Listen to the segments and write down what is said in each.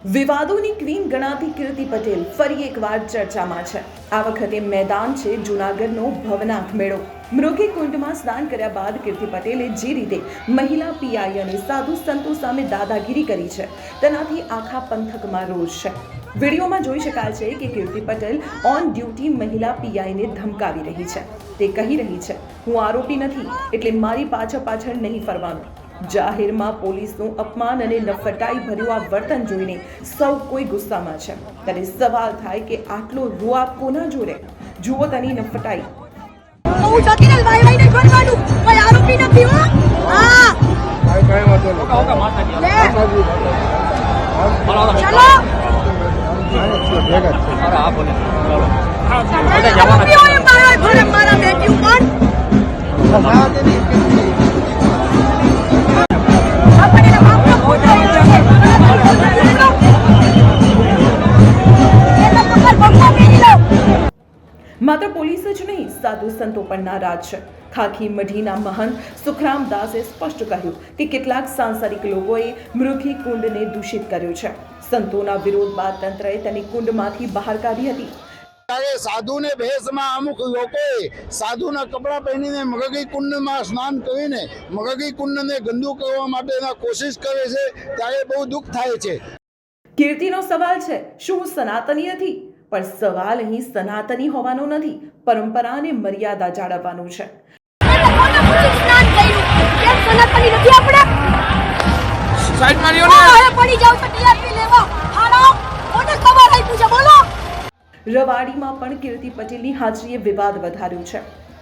વિવાદોની queen ગણાતી કીર્તિ પટેલ ફરી એકવાર ચર્ચામાં છે। આ વખતે મેદાન છે જૂનાગઢનો ભવનાથ મેળો। મૃગી કુંડમાં સ્નાન કર્યા બાદ કીર્તિ પટેલે જે રીતે મહિલા પીઆઈ અને સાધુ સંતો સામે દાદાગીરી કરી છે તેનાથી આખા પંથકમાં રોષ છે। વિડીયોમાં જોઈ શકાય છે કે કીર્તિ પટેલ ઓન ડ્યુટી મહિલા પીઆઈને ધમકાવી રહી છે। તે કહી રહી છે, હું આરોપી નથી એટલે મારી પાછળ નહીં ફરવાનું। જાહેરમાં પોલીસનું અપમાન અને નફટાઈ ભર્યું આ વર્તન જોઈને સૌ કોઈ ગુસ્સામાં છે। ત્યારે સવાલ થાય કે આટલો રૂઆબ કોના જોડે? જુઓ તેની નફટાઈ। હું જતી ને ભાઈ નહીં કરવાનું, કોઈ આરોપી નથી હો। હા કઈ વાતો નહીં। ચલો ભેગા છે। હા બોલે આરોપી હોય મારા ઘરે મારા બેટી ઉપર માત્ર પોલીસ જ નહીં, સાધુ સંતો પણ નારાજ છે। ખાખી મઢીના મહંત સુખરામ દાસે સ્પષ્ટ કહ્યું કે કેટલાક સાંસારિક લોકોએ મૃગી કુંડને દૂષિત કર્યું છે। સંતોના વિરોધ બાદ તંત્રએ તેની કુંડમાંથી બહાર કાઢી હતી। ત્યારે સાધુને ભેષમાં અમુક લોકોએ સાધુના કપડાં પહેરીને મૃગી કુંડમાં સ્નાન કરીને મૃગી કુંડને ગંદુ કરવા માટેના કોશિશ કરે છે, ત્યારે બહુ દુઃખ થાય છે। કીર્તિનો સવાલ છે, શું હું સનાતની નથી? પણ સવાલ અહીં સનાતની હોવાનો નથી, પરંપરા અને મર્યાદા જાળવવાનું છે। સ્નાન કર્યું કેમ સનાતની નથી આપણે? સાઈડ માર્યો ને હવે પડી જાવ તો ટીઆરપી લેવા હાલો કોને ખબર આપ્યું છે બોલો। રવાડીમાં પણ કીર્તિ પટેલની હાજરીએ વિવાદ વધાર્યો છે।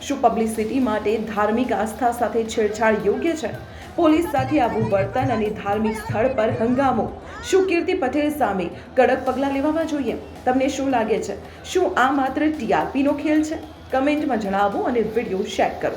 શું પબ્લિસિટી માટે ધાર્મિક આસ્થા સાથે છેડછાડ યોગ્ય છે? પોલીસ સાથે આવું વર્તન અને ધાર્મિક સ્થળ પર હંગામો, શું કીર્તિ પટેલ સામે કડક પગલાં લેવા જોઈએ? તમને શું લાગે છે? શું આ માત્ર ટીઆરપીનો ખેલ છે? કમેન્ટમાં જણાવો અને વિડીયો શેર કરો।